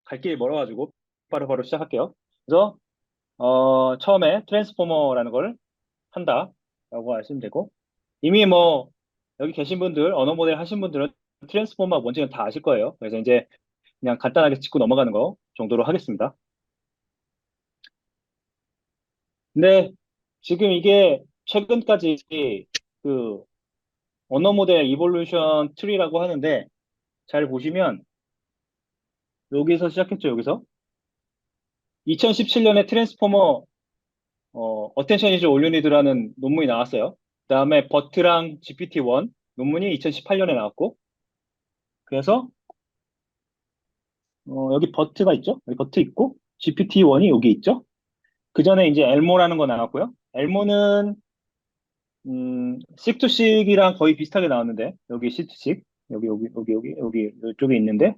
갈 길이 멀어가지고 바로 시작할게요. 그래서 처음에 트랜스포머라는 걸 한다라고 하시면 되고, 이미 뭐 여기 계신 분들, 언어 모델 하신 분들은 트랜스포머 뭔지는 다 아실 거예요. 그래서 이제 그냥 간단하게 짚고 넘어가는 거 정도로 하겠습니다. 근데 지금 이게 최근까지 그 언어 모델 이볼루션 트리라고 하는데, 잘 보시면 여기서 시작했죠. 여기서 2017년에 트랜스포머 어텐션 이즈 올 유 니드라는 논문이 나왔어요. 그다음에 버트랑 GPT-1 논문이 2018년에 나왔고, 그래서 여기 버트가 있죠. 여기 버트 있고 GPT-1이 여기 있죠. 그 전에 이제 엘모라는 거 나왔고요. 엘모는 식2식이랑 거의 비슷하게 나왔는데, 여기 식2식 여기 이쪽에 있는데,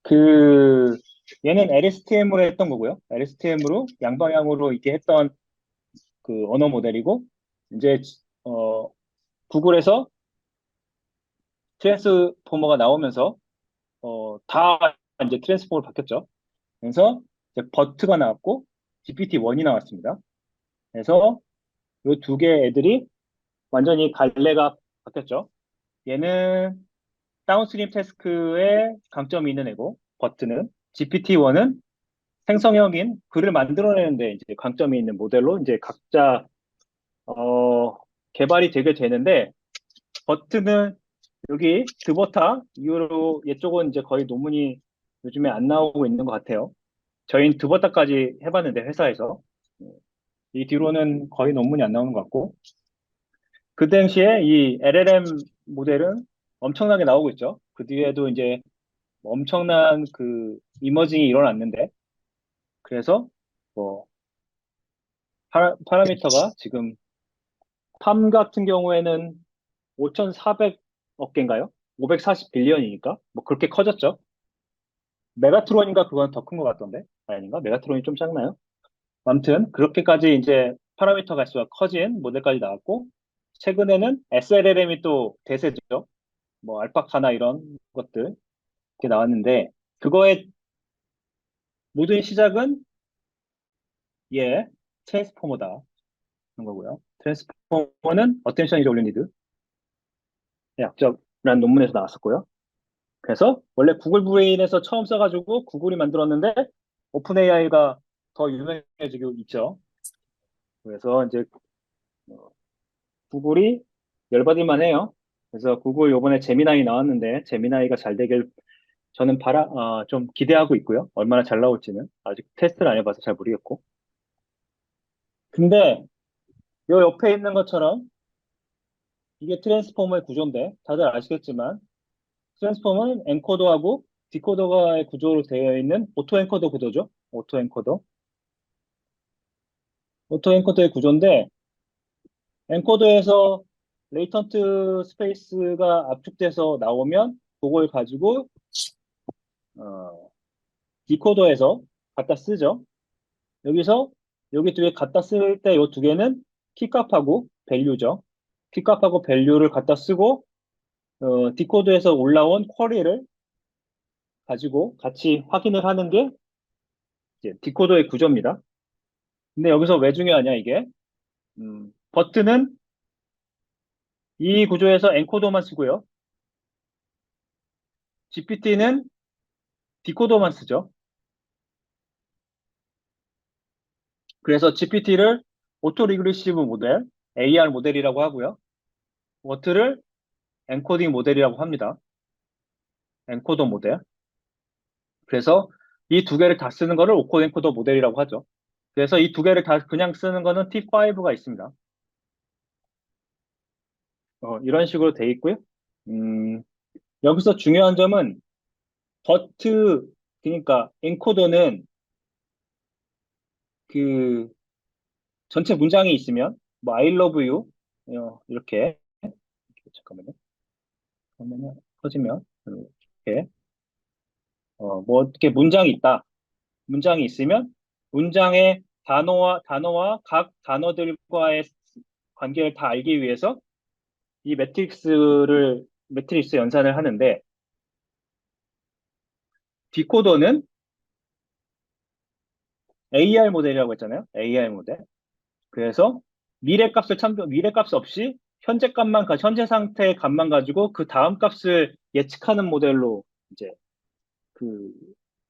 그 얘는 LSTM으로 했던 거고요. LSTM으로 양방향으로 이렇게 했던 그 언어 모델이고, 이제 어, 구글에서 트랜스포머가 나오면서 다 이제 트랜스포머로 바뀌었죠. 그래서 이제 버트가 나왔고 GPT-1이 나왔습니다. 그래서 이 두 개 애들이 완전히 갈래가 바뀌었죠. 얘는 다운스트림 태스크에 강점이 있는 애고, 버트는 GPT-1은 생성형인 글을 만들어내는데 이제 강점이 있는 모델로 이제 각자 개발이 되게 되는데, 버트는 여기 드버타 이후로 이쪽은 이제 거의 논문이 요즘에 안 나오고 있는 것 같아요. 저희는 드버타까지 해봤는데 회사에서 이 뒤로는 거의 논문이 안 나오는 것 같고, 그 당시에 이 LLM 모델은 엄청나게 나오고 있죠. 그 뒤에도 이제 엄청난 그 이머징이 일어났는데, 그래서 뭐 파라미터가 지금 팜 같은 경우에는 5,400억 개인가요? 540 빌리언이니까 뭐 그렇게 커졌죠. 메가트론인가 그건 더 큰 것 같던데, 아닌가? 메가트론이 좀 작나요? 아무튼 그렇게까지 이제 파라미터 가수가 커진 모델까지 나왔고, 최근에는 SLLM이 또 대세죠. 뭐 알파카나 이런 것들 이렇게 나왔는데, 그거의 모든 시작은 얘 트랜스포머다 그런 거고요. 트랜스포머는 어텐션 이즈 올리니드 약적이라는 논문에서 나왔었고요. 그래서 원래 구글 브레인에서 처음 써가지고 구글이 만들었는데, 오픈 AI가 더 유명해지고 있죠. 그래서 이제 구글이 열받을만 해요. 그래서 구글 요번에 제미나이 나왔는데, 제미나이가 잘 되길 저는 좀 기대하고 있고요. 얼마나 잘 나올지는 아직 테스트를 안 해봐서 잘 모르겠고. 근데 요 옆에 있는 것처럼 이게 트랜스포머의 구조인데, 다들 아시겠지만 트랜스포머는 엔코더하고 디코더의 구조로 되어 있는 오토 엔코더 구조죠. 오토 엔코더. 오토 엔코더의 구조인데, 엔코더에서 레이턴트 스페이스가 압축돼서 나오면 그걸 가지고 어, 디코더에서 갖다 쓰죠. 여기서 여기 두 개 갖다 쓸 때 이 두 개는 키값하고 밸류죠. 키값하고 밸류를 갖다 쓰고 디코더에서 올라온 쿼리를 가지고 같이 확인을 하는 게 이제 디코더의 구조입니다. 근데 여기서 왜 중요하냐 이게, 버트는 이 구조에서 엔코더만 쓰고요. GPT는 디코더만 쓰죠. 그래서 GPT를 오토 리그레시브 모델, AR 모델이라고 하고요. 버트를 엔코딩 모델이라고 합니다. 엔코더 모델. 그래서 이 두 개를 다 쓰는 거를 오코 엔코더 모델이라고 하죠. 그래서 이 두 개를 다 그냥 쓰는 거는 T5가 있습니다. 이런 식으로 돼 있고요. 음, 여기서 중요한 점은 버트, 그러니까 엔코더는 그 전체 문장이 있으면 뭐 I love you 이렇게, 잠깐만요. 그러면은 터지면 이렇게 뭐 어떻게 문장이 있다. 문장이 있으면 문장의 단어와 각 단어들과의 관계를 다 알기 위해서 이 매트릭스 연산을 하는데, 디코더는 AR 모델이라고 했잖아요. AR 모델. 그래서 미래 값 없이 현재 상태의 값만 가지고 그 다음 값을 예측하는 모델로 이제 그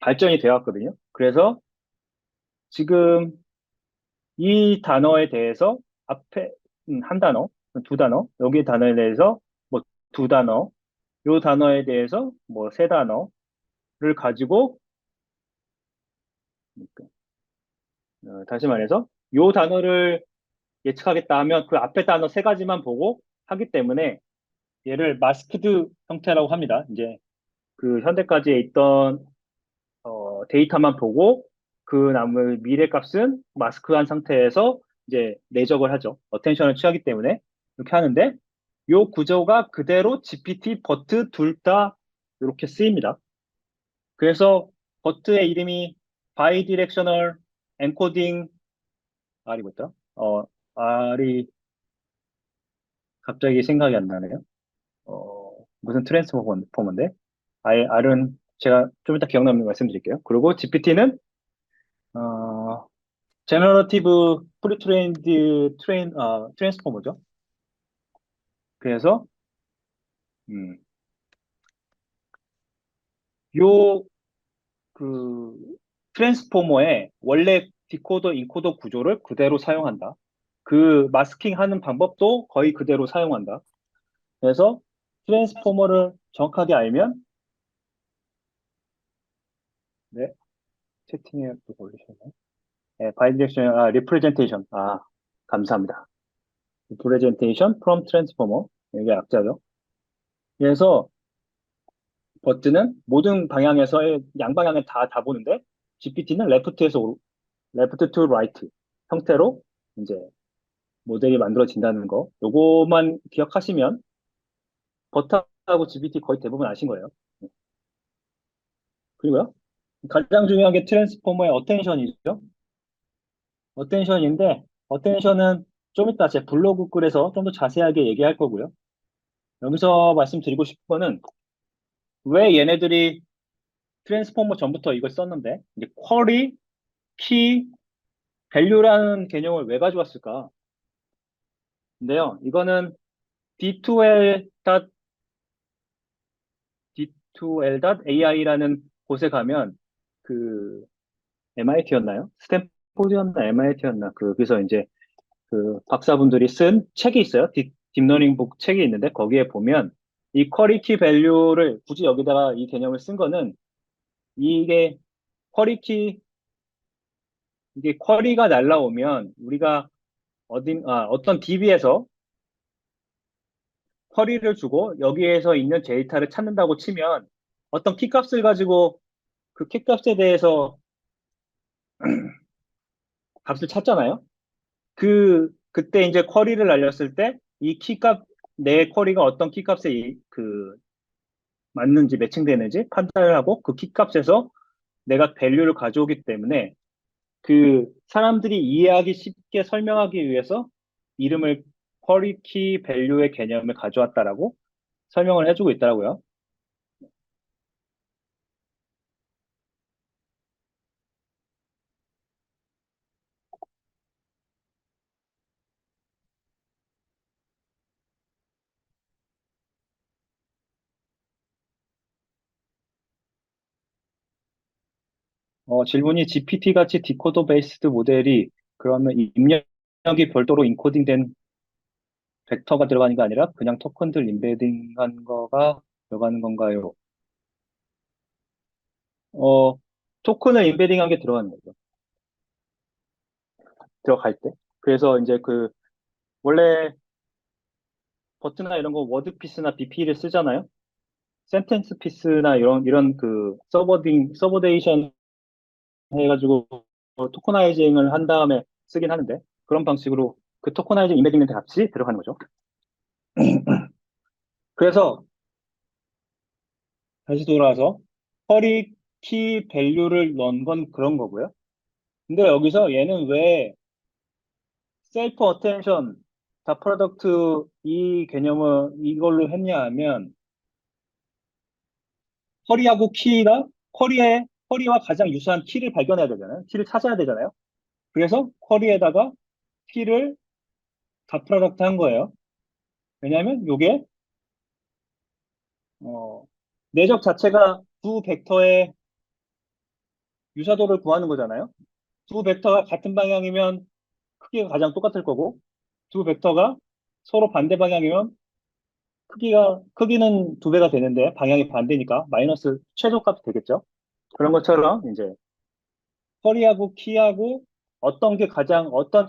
발전이 되어 왔거든요. 그래서 지금 이 단어에 대해서 앞에 한 단어, 두 단어, 여기 단어에 대해서 뭐 두 단어, 요 단어에 대해서 뭐 세 단어를 가지고 다시 말해서 요 단어를 예측하겠다 하면 그 앞에 단어 세 가지만 보고 하기 때문에 얘를 마스크드 형태라고 합니다. 이제 그 현대까지에 있던 데이터만 보고 그 남의 미래 값은 마스크한 상태에서 이제 내적을 하죠. 어텐션을 취하기 때문에 이렇게 하는데 요 구조가 그대로 GPT, 버트 둘 다 이렇게 쓰입니다. 그래서 버트의 이름이 Bidirectional Encoding R이 뭐였더라? R이 갑자기 생각이 안 나네요. 무슨 트랜스포머인데? R은 제가 좀 이따 기억나면 말씀드릴게요. 그리고 GPT는 어, 제너러티브 프리트레인드 트랜스포머죠. 그래서 음, 요 그 트랜스포머의 원래 디코더 인코더 구조를 그대로 사용한다. 그 마스킹 하는 방법도 거의 그대로 사용한다. 그래서 트랜스포머를 정확하게 알면 네, 채팅에 또 올리셨나요? 네, 바이디렉션 리프레젠테이션 감사합니다. 리프레젠테이션 프롬 트랜스포머 이게 약자죠. 그래서 버트는 모든 방향에서의 양방향을 다 보는데 GPT는 레프트 투 라이트 형태로 이제 모델이 만들어진다는 거. 요거만 기억하시면 버트하고 GPT 거의 대부분 아신 거예요. 그리고요. 가장 중요한 게 트랜스포머의 어텐션이죠. 어텐션은 좀 이따 제 블로그 글에서 좀 더 자세하게 얘기할 거고요. 여기서 말씀드리고 싶은 거는 왜 얘네들이 트랜스포머 전부터 이걸 썼는데 이제 쿼리, 키, 밸류라는 개념을 왜 가져왔을까? 근데요, 이거는 D2L, D2L.AI라는 곳에 가면 그 MIT였나요? 스탠포드였나 MIT였나? 그래서 이제 그 박사분들이 쓴 책이 있어요. 딥러닝 북 책이 있는데 거기에 보면 이 퀄리티 밸류를 굳이 여기다가 이 개념을 쓴 거는 이게 퀄리티 이게 쿼리가 날라오면 우리가 어떤 DB에서 쿼리를 주고 여기에서 있는 데이터를 찾는다고 치면 어떤 키값을 가지고 그 키값에 대해서 값을 찾잖아요. 그때 이제 쿼리를 날렸을 때 이 키값, 내 쿼리가 어떤 키값에 맞는지 매칭되는지 판단을 하고 그 키값에서 내가 밸류를 가져오기 때문에 그 사람들이 이해하기 쉽게 설명하기 위해서 이름을 쿼리 키 밸류의 개념을 가져왔다라고 설명을 해주고 있더라고요. 질문이 GPT 같이 디코더 베이스드 모델이 그러면 입력이 별도로 인코딩된 벡터가 들어가는 게 아니라 그냥 토큰들 인베딩한 거가 들어가는 건가요? 어, 토큰을 인베딩한 게 들어가는 거죠. 들어갈 때. 그래서 이제 원래 버트나 이런 거 워드피스나 BP를 쓰잖아요. 센텐스 피스나 이런 서버데이션 해가지고 토커나이징을 한 다음에 쓰긴 하는데 그런 방식으로 그 토커나이징 인베딩 된 값이 들어가는 거죠. 그래서 다시 돌아와서 쿼리 키 밸류를 넣은 건 그런 거고요. 근데 여기서 얘는 왜 셀프 어텐션 다 프로덕트 이 개념을 이걸로 했냐 하면 쿼리하고 키가 쿼리와 가장 유사한 키를 발견해야 되잖아요. 키를 찾아야 되잖아요. 그래서 쿼리에다가 키를 닷 프로덕트 한 거예요. 왜냐하면 요게 어, 내적 자체가 두 벡터의 유사도를 구하는 거잖아요. 두 벡터가 같은 방향이면 크기가 가장 똑같을 거고, 두 벡터가 서로 반대 방향이면 크기는 두 배가 되는데, 방향이 반대니까 마이너스 최소값이 되겠죠. 그런 것처럼, 이제, 쿼리하고 키하고 어떤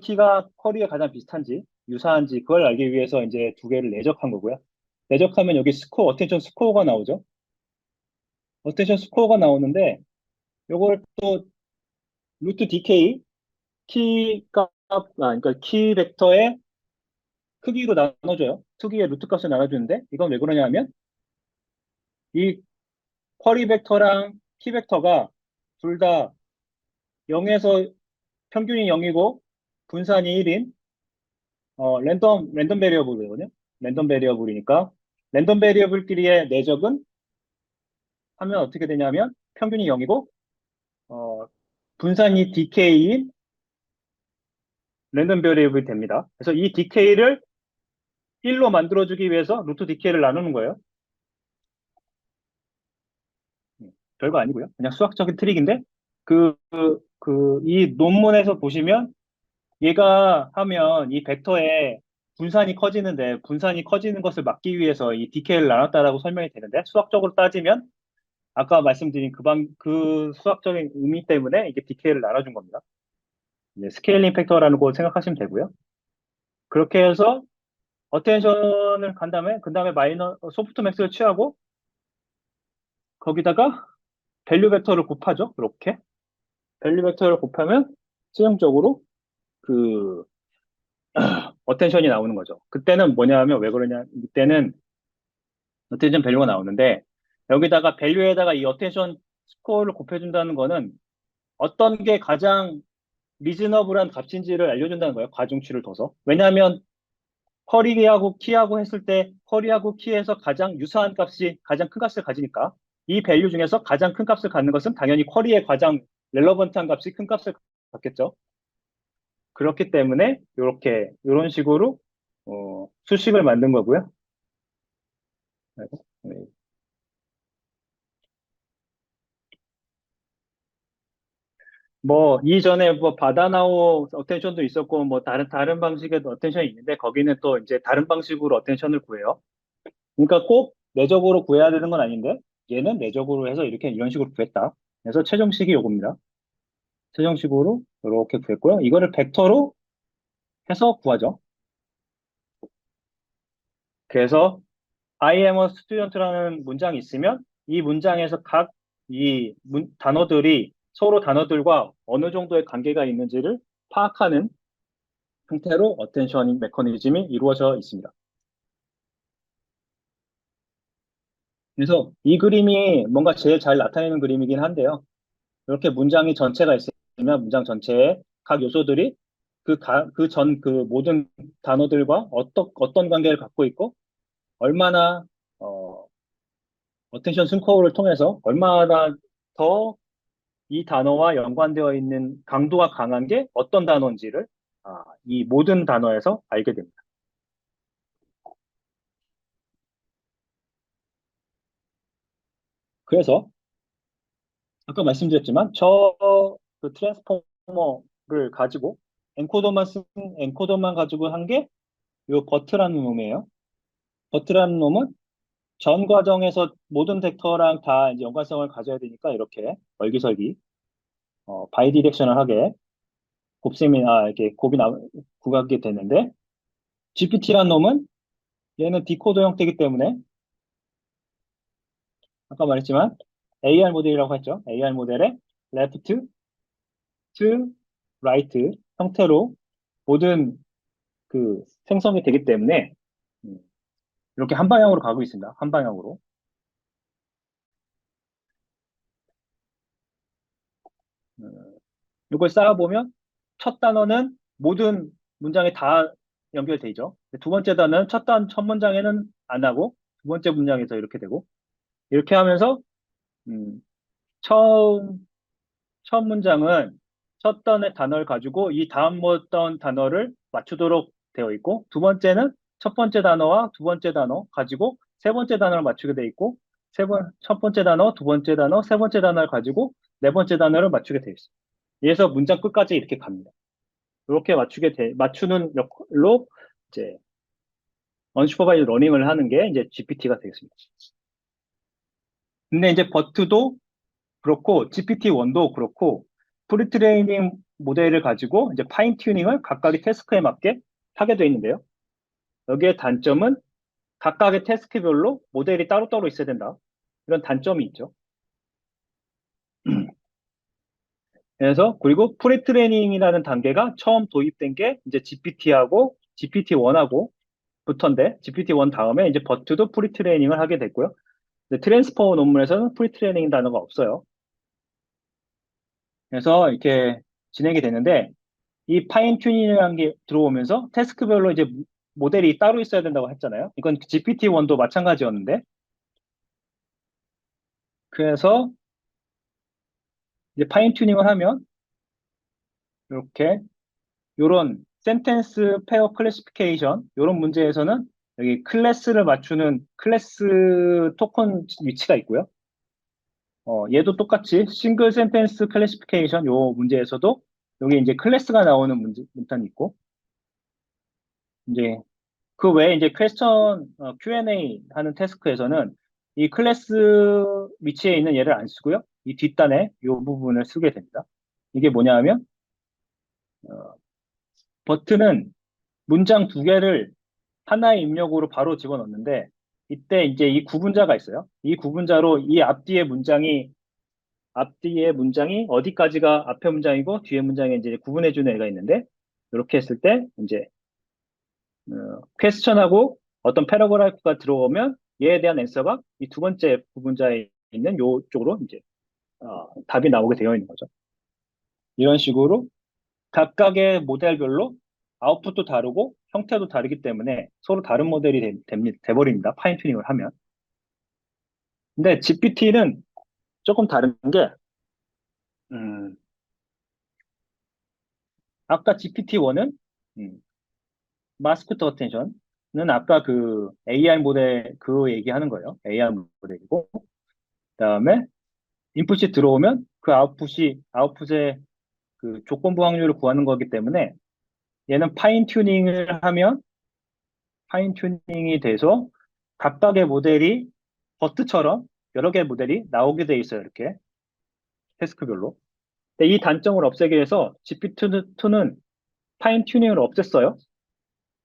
키가 쿼리에 가장 비슷한지, 유사한지, 그걸 알기 위해서 이제 두 개를 내적한 거고요. 내적하면 여기 어텐션 스코어가 나오죠. 어텐션 스코어가 나오는데, 요걸 또 루트 DK, 그러니까 키 벡터의 크기로 나눠줘요. 크기의 루트 값을 나눠주는데, 이건 왜 그러냐면, 이 쿼리 벡터랑 키 벡터가 둘 다 0에서 평균이 0이고, 분산이 1인, 랜덤 베리어블이거든요. 랜덤 베리어블이니까, 랜덤 베리어블끼리의 내적은 하면 어떻게 되냐면, 평균이 0이고, 분산이 DK인 랜덤 베리어블이 됩니다. 그래서 이 DK를 1로 만들어주기 위해서 루트 DK를 나누는 거예요. 별거 아니고요. 그냥 수학적인 트릭인데, 이 논문에서 보시면 얘가 하면 이 벡터의 분산이 커지는데 분산이 커지는 것을 막기 위해서 이 DK를 나눴다라고 설명이 되는데 수학적으로 따지면 아까 말씀드린 그 수학적인 의미 때문에 이게 DK를 나눠준 겁니다. 이제 스케일링 팩터라는 거 생각하시면 되고요. 그렇게 해서 어텐션을 간 다음에 그 다음에 소프트맥스를 취하고 거기다가 밸류 벡터를 곱하죠. 이렇게 밸류 벡터를 곱하면 최종적으로 그 어텐션이 나오는 거죠. 그때는 뭐냐 하면 왜 그러냐? 이때는 어텐션 밸류가 나오는데 여기다가 밸류에다가 이 어텐션 스코어를 곱해준다는 거는 어떤 게 가장 리즈너블한 값인지를 알려준다는 거예요. 과중치를 둬서. 왜냐하면 커리하고 키하고 했을 때 커리하고 키에서 가장 유사한 값이 가장 큰 값을 가지니까 이 밸류 중에서 가장 큰 값을 갖는 것은 당연히 커리의 가장 렐러번트한 값이 큰 값을 갖겠죠. 그렇기 때문에 이런 식으로 수식을 만든 거고요. 아이고, 네. 뭐 이전에 뭐 바다나오 어텐션도 있었고 뭐 다른 방식의 어텐션이 있는데 거기는 또 이제 다른 방식으로 어텐션을 구해요. 그러니까 꼭 내적으로 구해야 되는 건 아닌데 얘는 내적으로 해서 이런 식으로 구했다. 그래서 최종식이 요겁니다. 최종식으로 이렇게 구했고요. 이거를 벡터로 해서 구하죠. 그래서 I am a student라는 문장이 있으면 이 문장에서 각 단어들이 서로 단어들과 어느 정도의 관계가 있는지를 파악하는 형태로 어텐션 메커니즘이 이루어져 있습니다. 그래서 이 그림이 뭔가 제일 잘 나타내는 그림이긴 한데요. 이렇게 문장이 전체가 있으면 문장 전체에 각 요소들이 그 모든 단어들과 어떤 관계를 갖고 있고 얼마나 어, 어텐션 스코어를 통해서 얼마나 더 이 단어와 연관되어 있는 강도가 강한 게 어떤 단어인지를 이 모든 단어에서 알게 됩니다. 그래서 아까 말씀드렸지만 그 트랜스포머를 가지고 엔코더만 가지고 한 게 요 버트라는 놈이에요. 버트라는 놈은 전 과정에서 모든 벡터랑 다 이제 연관성을 가져야 되니까 이렇게 얼기설기 바이디렉셔널하게 이렇게 구가게 되는데 GPT라는 놈은 얘는 디코더 형태이기 때문에 아까 말했지만 AR 모델이라고 했죠. AR 모델의 left to right 형태로 모든 생성이 되기 때문에 음, 이렇게 한 방향으로 가고 있습니다. 한 방향으로. 음, 이걸 쌓아보면 첫 단어는 모든 문장에 다 연결돼 있죠. 두 번째 단어는 첫 문장에는 안 하고 두 번째 문장에서 이렇게 되고 이렇게 하면서 음, 처음 문장은 첫 단어를 가지고 이 다음 어떤 단어를 맞추도록 되어 있고, 두 번째는 첫 번째 단어와 두 번째 단어 가지고 세 번째 단어를 맞추게 되어 있고, 첫 번째 단어, 두 번째 단어, 세 번째 단어를 가지고 네 번째 단어를 맞추게 되어 있어요. 그래서 문장 끝까지 이렇게 갑니다. 이렇게 맞추는 역할로 이제 언슈퍼바이즈 러닝을 하는 게 이제 GPT가 되겠습니다. 근데 이제 버트도 그렇고 GPT-1도 그렇고 프리트레이닝 모델을 가지고 이제 파인 튜닝을 각각의 태스크에 맞게 하게 되어 있는데요. 여기에 단점은 각각의 태스크별로 모델이 따로따로 있어야 된다. 이런 단점이 있죠. 그래서 그리고 프리트레이닝이라는 단계가 처음 도입된 게 이제 GPT하고 GPT-1하고 부터인데 GPT-1 다음에 이제 버트도 프리트레이닝을 하게 됐고요. 트랜스포머 논문에서는 프리트레이닝 단어가 없어요. 그래서 이렇게 진행이 되는데 이 파인 튜닝이라는 게 들어오면서 태스크별로 이제 모델이 따로 있어야 된다고 했잖아요. 이건 GPT-1도 마찬가지였는데 그래서 이제 파인 튜닝을 하면 이렇게 요런 센텐스 페어 클래시피케이션 요런 문제에서는 여기 클래스를 맞추는 클래스 토큰 위치가 있고요. 얘도 똑같이 싱글 센텐스 클래시피케이션 요 문제에서도 여기 이제 클래스가 나오는 문단이 있고 이제 그 외에 이제 퀘스천 Q&A 하는 태스크에서는 이 클래스 위치에 있는 얘를 안 쓰고요. 이 뒷단에 이 부분을 쓰게 됩니다. 이게 뭐냐 하면 버튼은 문장 두 개를 하나의 입력으로 바로 집어넣는데 이때 이제 이 구분자가 있어요. 이 구분자로 이 앞뒤의 문장이 어디까지가 앞에 문장이고 뒤에 문장이 이제 구분해주는 애가 있는데 이렇게 했을 때 이제 퀘스천하고 어떤 패러그래프가 들어오면 얘에 대한 앤서가 이 두 번째 부분자에 있는 요 쪽으로 이제 답이 나오게 되어 있는 거죠. 이런 식으로 각각의 모델별로 아웃풋도 다르고 형태도 다르기 때문에 서로 다른 모델이 돼버립니다. 파인 튜닝을 하면. 근데 GPT는 조금 다른 게 음, 아까 GPT-1은 마스크 어텐션은 아까 그 AI 모델 그 얘기하는 거예요. AI 모델이고 그다음에 인풋이 들어오면 그 아웃풋의 그 조건부 확률을 구하는 거기 때문에 얘는 파인 튜닝이 돼서 각각의 모델이 버트처럼 여러 개의 모델이 나오게 돼 있어요. 이렇게 태스크별로. 근데 이 단점을 없애기 위해서 GPT-2는 파인 튜닝을 없앴어요.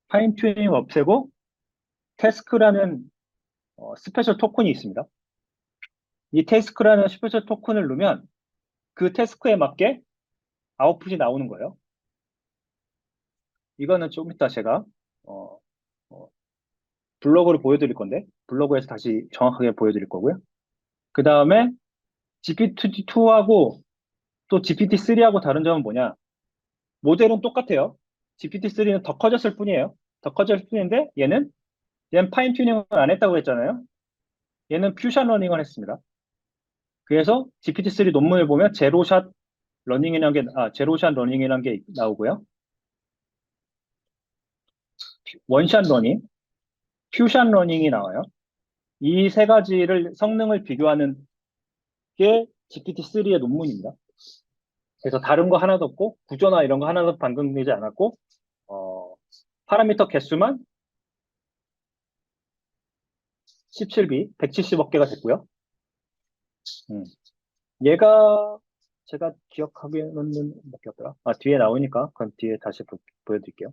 파인 튜닝을 없애고 태스크라는 스페셜 토큰이 있습니다. 이 태스크라는 스페셜 토큰을 넣으면 그 태스크에 맞게 아웃풋이 나오는 거예요. 이거는 좀 이따 제가 어, 어, 블로그를 보여드릴 건데 블로그에서 다시 정확하게 보여드릴 거고요. 그 다음에 GPT-2하고 또 GPT-3하고 다른 점은 뭐냐? 모델은 똑같아요. GPT-3는 더 커졌을 뿐이에요. 더 커졌을 뿐인데 얘는 파인 튜닝을 안 했다고 했잖아요. 얘는 퓨전 러닝을 했습니다. 그래서 GPT-3 논문을 보면 제로샷 러닝이라는 게 나오고요. 원샷 러닝, 퓨전 러닝이 나와요. 이 세 가지를 성능을 비교하는 게 GPT-3의 논문입니다. 그래서 다른 거 하나도 없고 구조나 이런 거 하나도 변경되지 않았고 어, 파라미터 개수만 17비, 170억 개가 됐고요. 음. 얘가 제가 기억하기로는 몇 개였더라? 뒤에 나오니까 그럼 뒤에 다시 보여드릴게요.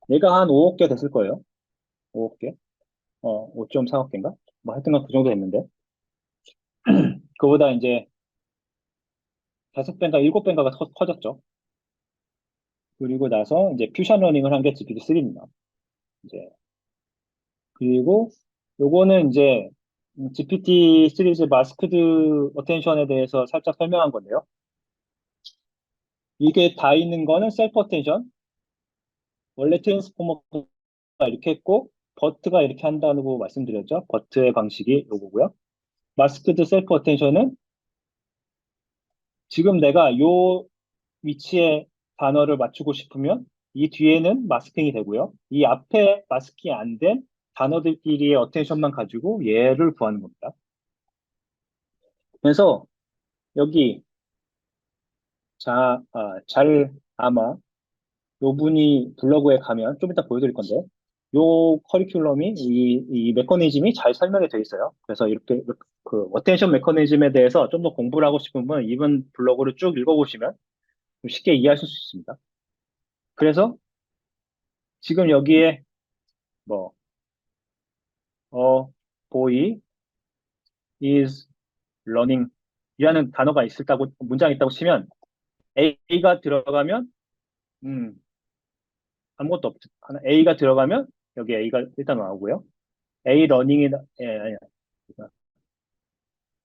얘가 한 5억 개 됐을 거예요. 5억 개. 5.4억 개인가? 뭐 하여튼간 그 정도 됐는데 그보다 이제 5배인가 7배인가가 커졌죠. 그리고 나서 이제 퓨전 러닝을 한 게 GPT-3입니다. 이제 그리고 요거는 이제 GPT 시리즈 마스크드 어텐션에 대해서 살짝 설명한 건데요. 이게 다 있는 거는 셀프 어텐션. 원래 트랜스포머가 이렇게 했고 버트가 이렇게 한다고 말씀드렸죠. 버트의 방식이 요거고요. 마스크드 셀프 어텐션은 지금 내가 요 위치에 단어를 맞추고 싶으면 이 뒤에는 마스킹이 되고요. 이 앞에 마스킹이 안 된 단어들끼리의 어텐션만 가지고 얘를 구하는 겁니다. 그래서 여기 잘 아마 요 분이 블로그에 가면 좀 이따 보여드릴 건데 요 커리큘럼이 이 메커니즘이 잘 설명이 되어 있어요. 그래서 이렇게 그 어텐션 메커니즘에 대해서 좀 더 공부를 하고 싶으면 이분 블로그를 쭉 읽어보시면 좀 쉽게 이해하실 수 있습니다. 그래서 지금 여기에 뭐 boy is learning 이라는 단어가 문장이 있다고 치면 A가 들어가면 음, 아무것도 없죠. 하나 A가 들어가면 여기 A가 일단 나오고요. A 러닝이 아니,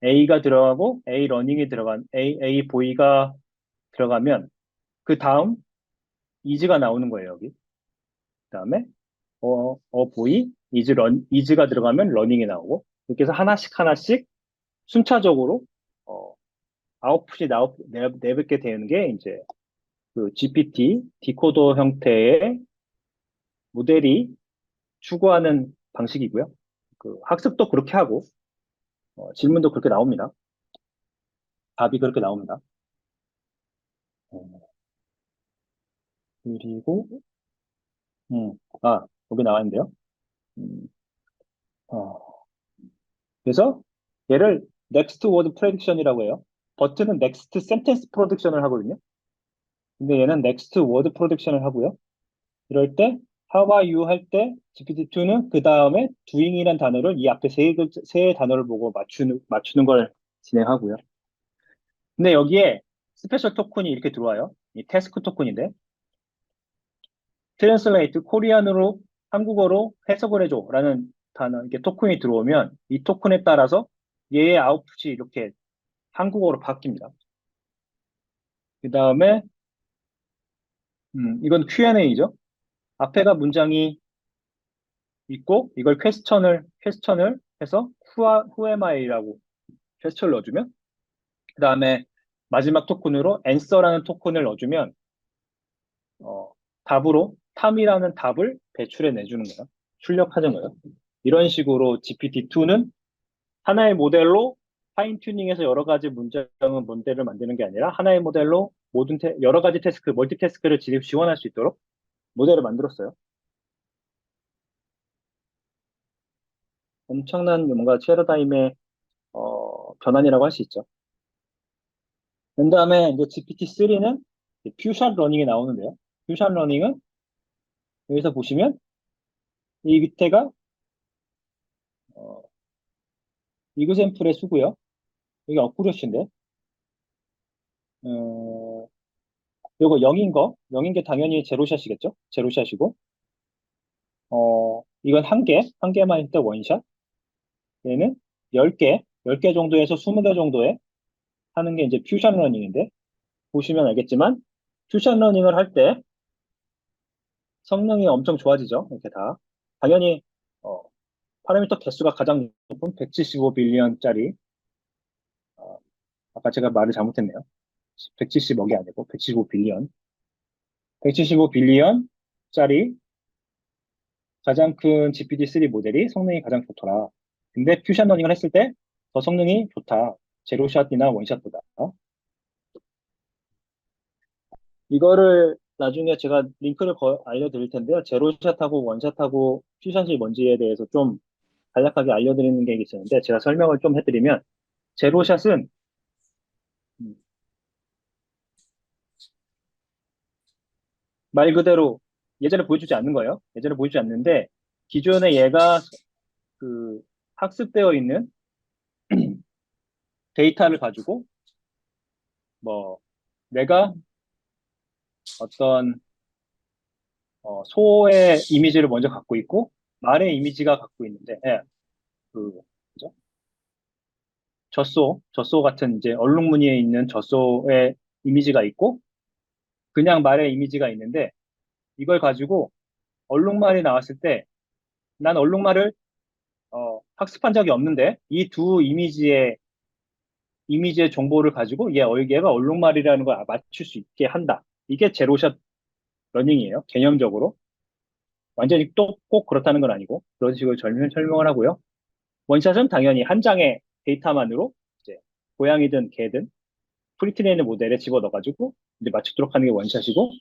A가 들어가고 A 러닝이 들어간 A 보이가 들어가면 그 다음 is가 나오는 거예요, 여기. 그다음에 보이 is가 들어가면 러닝이 나오고 이렇게 해서 하나씩 하나씩 순차적으로 어, 아웃풋이 내뱉게 되는 게 이제 그 GPT 디코더 형태의 모델이 추구하는 방식이고요. 그 학습도 그렇게 하고 질문도 그렇게 나옵니다. 답이 그렇게 나옵니다. 어, 그리고 여기 나와 있는데요. 음, 어, 그래서 얘를 next word prediction이라고 해요. 버튼은 next sentence prediction을 하거든요. 근데 얘는 next word prediction을 하고요. 이럴 때 how are you 할 때 GPT-2는 그 다음에 doing이란 단어를 이 앞에 세 단어를 보고 맞추는 걸 진행하고요. 근데 여기에 스페셜 토큰이 이렇게 들어와요. 이 태스크 토큰인데 트랜슬레이트 코리안으로 한국어로 해석을 해줘라는 단어 이렇게 토큰이 들어오면 이 토큰에 따라서 얘의 아웃풋이 이렇게 한국어로 바뀝니다. 그 다음에 이건 Q&A죠. 앞에가 문장이 있고 이걸 퀘스천을 해서 who am I라고 퀘스천을 넣어주면 그 다음에 마지막 토큰으로 answer라는 토큰을 넣어주면 어, 답으로 탐이라는 답을 배출해 내주는 거예요. 출력하는 거예요. 이런 식으로 GPT-2는 하나의 모델로 파인 튜닝해서 여러 가지 모델을 만드는 게 아니라 하나의 모델로 여러 가지 멀티태스크를 지원할 수 있도록 모델을 만들었어요. 엄청난 뭔가 패러다임의 변환이라고 할 수 있죠. 그 다음에 이제 GPT-3는 퓨전 러닝이 나오는데요. 퓨전 러닝은 여기서 보시면 이 밑에가 어, 이그샘플의 수고요. 여기 어쿠러시인데 어, 요거 0인 게 당연히 제로샷이겠죠? 제로샷이고 이건 한 개만 있을 때 원샷. 얘는 10개 정도에서 20개 정도에 하는 게 이제 퓨전 러닝인데 보시면 알겠지만 퓨전 러닝을 할 때 성능이 엄청 좋아지죠. 이렇게 다. 당연히 어, 파라미터 개수가 가장 높은 175 빌리언짜리 아까 제가 말을 잘못했네요. 170억이 아니고 175 빌리언. 175 빌리언짜리 가장 큰 GPT-3 모델이 성능이 가장 좋더라. 근데 퓨전 러닝을 했을 때 더 성능이 좋다. 제로샷이나 원샷보다. 이거를 나중에 제가 링크를 알려드릴 텐데요. 제로샷하고 원샷하고 퓨샷이 뭔지에 대해서 좀 간략하게 알려드리는 게 있었는데 제가 설명을 좀 해드리면 제로샷은 음, 말 그대로 예전에 보여주지 않는 거예요. 예전에 보여주지 않는데 기존에 얘가 그 학습되어 있는 데이터를 가지고 뭐 내가 어떤 소의 이미지를 먼저 갖고 있고 말의 이미지가 갖고 있는데 그 그죠? 젖소 같은 이제 얼룩무늬에 있는 젖소의 이미지가 있고 그냥 말의 이미지가 있는데 이걸 가지고 얼룩말이 나왔을 때 난 얼룩말을 학습한 적이 없는데 이 두 이미지의 이미지의 정보를 가지고 얘가 얼룩말이라는 걸 맞출 수 있게 한다. 이게 제로샷 러닝이에요. 개념적으로. 완전히 또 꼭 그렇다는 건 아니고 그런 식으로 설명을 하고요. 원샷은 당연히 한 장의 데이터만으로 이제 고양이든 개든 프리트레이는 모델에 집어넣어가지고 이제 맞추도록 하는 게 원샷이고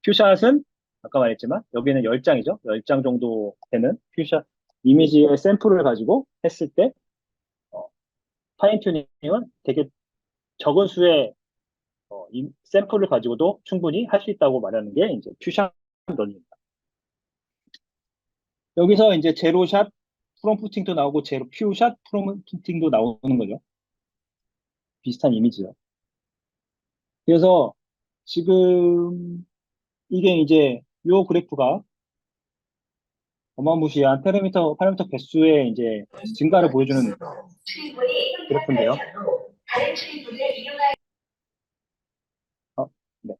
퓨샷은 아까 말했지만 여기는 10장이죠. 10장 정도 되는 퓨샷 이미지의 샘플을 가지고 했을 때 어, 파인 튜닝은 되게 적은 수의 샘플을 가지고도 충분히 할 수 있다고 말하는 게 이제 퓨샷 런입니다. 여기서 이제 제로샷 프롬프팅도 나오고 제로 퓨샷 프롬프팅도 나오는 거죠. 비슷한 이미지요. 그래서 지금 이게 이제 요 그래프가 어마무시한 파라미터 개수의 이제 증가를 보여주는 그래프인데요. 어, 네.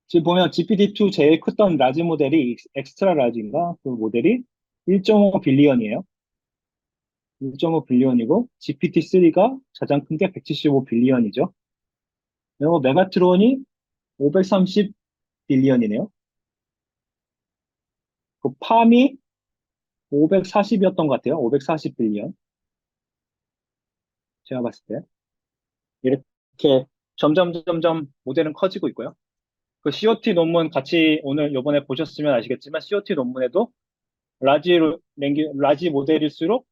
지금 보면 GPT-2 제일 컸던 라지 모델이 엑스트라 라지인가? 그 모델이 1.5 빌리언이에요. 1.5 빌리언이고 GPT-3가 가장 큰 게 175 빌리언이죠. 그리고 메가트론이 530 빌리언이네요. 그 팜이 540이었던 것 같아요. 540 빌리언. 제가 봤을 때. 이렇게 점점 모델은 커지고 있고요. 그 COT 논문 같이 오늘 요번에 보셨으면 아시겠지만 COT 논문에도 라지 모델일수록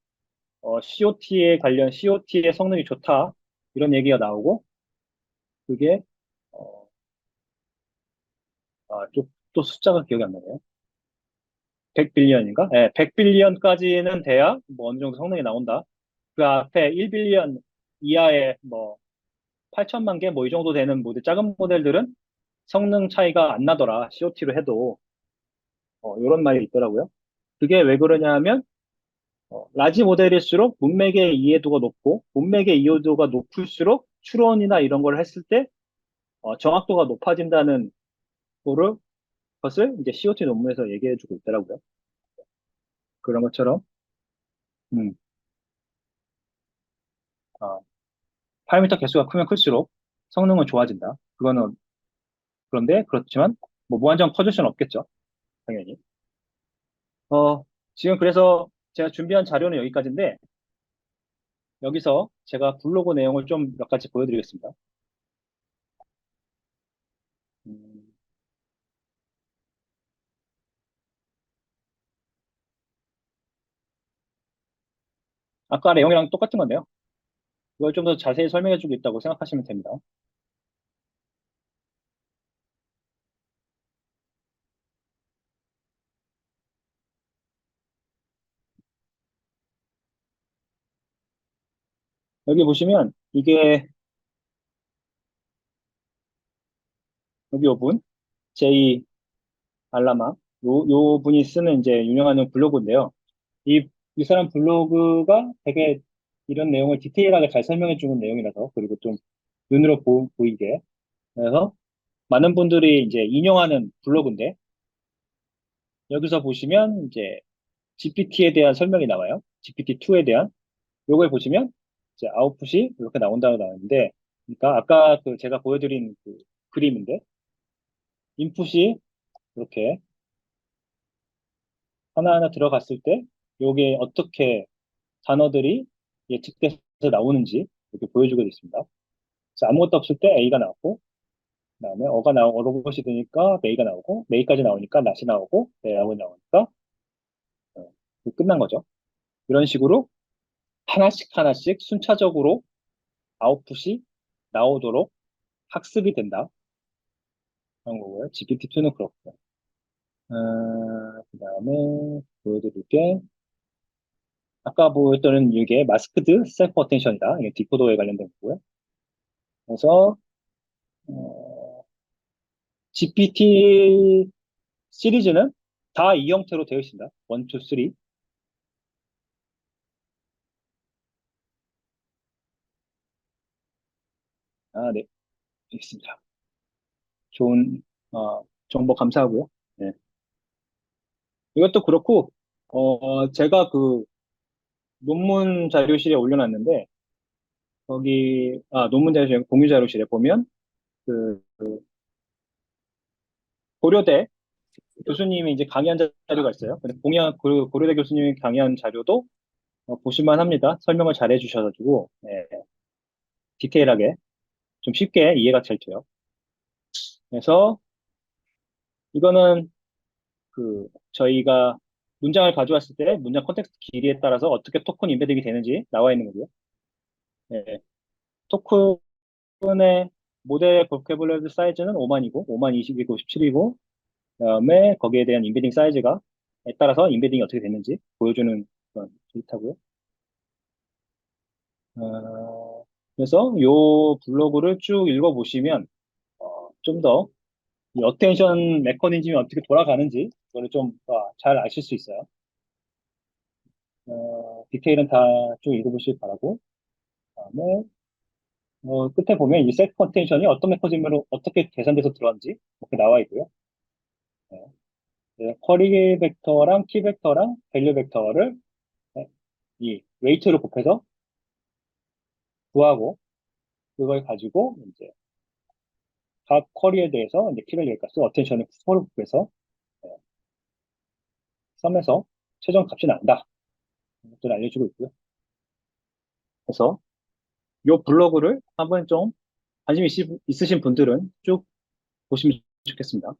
COT의 성능이 좋다. 이런 얘기가 나오고 그게 어, 또 숫자가 기억이 안 나네요. 100빌리언인가? 네, 100빌리언까지는 돼야 뭐 어느 정도 성능이 나온다. 그 앞에 1빌리언 이하의 뭐 8천만 개 뭐 이 정도 되는 모델, 작은 모델들은 성능 차이가 안 나더라. COT로 해도 이런 말이 있더라고요. 그게 왜 그러냐 하면 라지 모델일수록 문맥의 이해도가 높고 문맥의 이해도가 높을수록 추론이나 이런 걸 했을 때 정확도가 높아진다는 거를 것을 이제 COT 논문에서 얘기해 주고 있더라고요. 그런 것처럼 음, 어, 파라미터 개수가 크면 클수록 성능은 좋아진다. 그거는 그런데 그렇지만 뭐 무한정 커질 수는 없겠죠. 당연히. 지금 그래서 제가 준비한 자료는 여기까지인데 여기서 제가 블로그 내용을 좀 몇 가지 보여드리겠습니다. 음, 아까 내용이랑 똑같은 건데요. 이걸 좀 더 자세히 설명해주고 있다고 생각하시면 됩니다. 여기 보시면 이게 여기 요 분, 제이 알라마 요 분이 쓰는 이제 유명한 블로그인데요. 이 사람 블로그가 되게 이런 내용을 디테일하게 잘 설명해주는 내용이라서 그리고 좀 눈으로 보이게 그래서 많은 분들이 이제 인용하는 블로그인데 여기서 보시면 이제 GPT에 대한 설명이 나와요. GPT-2에 대한 요걸 보시면 이제 아웃풋이 이렇게 나온다고 나왔는데 그러니까 아까 그 제가 보여드린 그 그림인데 인풋이 이렇게 하나하나 들어갔을 때 요게 어떻게 단어들이 예측돼서 나오는지 이렇게 보여주게 됐습니다. 그래서 아무것도 없을 때 A가 나왔고 그다음에 어로봇이 되니까 메이가 나오고 메이까지 나오니까 낫이 나오고 메이하고 나오니까 끝난 거죠. 이런 식으로 하나씩 순차적으로 아웃풋이 나오도록 학습이 된다. 그런 거고요. GPT-2는 그렇고요. 그 다음에 보여드릴 게 아까 보였던 이게 마스크드 셀프 어텐션이다. 이게 디코더에 관련된 거고요. 그래서 GPT 시리즈는 다 이 형태로 되어 있습니다. 1, 2, 3. 아, 네, 있습니다. 좋은 정보 감사하고요. 네. 이것도 그렇고 제가 그 논문 자료실에 올려놨는데 논문 자료, 공유 자료실에 보면, 그, 고려대 교수님이 이제 강의한 자료가 있어요. 근데 고려대 교수님이 강의한 자료도 보실만 합니다. 설명을 잘 해주셔가지고, 네, 디테일하게, 좀 쉽게 이해가 잘 돼요. 그래서, 이거는 저희가 문장을 가져왔을 때 문장 컨텍스트 길이에 따라서 어떻게 토큰 임베딩이 되는지 나와 있는 거고요. 네, 토큰의 모델 보캐블러리 사이즈는 5만이고, 5만 20이고 17이고, 그다음에 거기에 대한 임베딩 사이즈가 에 따라서 임베딩이 어떻게 됐는지 보여주는 그런 데이터고요. 그래서 요 블로그를 쭉 읽어보시면 좀 더 이 어텐션 메커니즘이 어떻게 돌아가는지 그거를 좀 잘 아실 수 있어요. 디테일은 다 쭉 읽어보시기 바라고. 그다음에 끝에 보면 이 셋 컨텐션이 어떤 메커니즘으로 어떻게 계산돼서 들어왔는지 이렇게 나와 있고요. 네. 쿼리 벡터랑 키 벡터랑 밸류 벡터를 네, 이 웨이트로 곱해서 구하고 그걸 가지고 이제 각 쿼리에 대해서 이제 키밸류 값을 어텐션을 서로 곱해서 썸에서 최종 값이 난다. 이것도 알려주고 있고요. 그래서 이 블로그를 한번 좀 관심 있으신 분들은 쭉 보시면 좋겠습니다.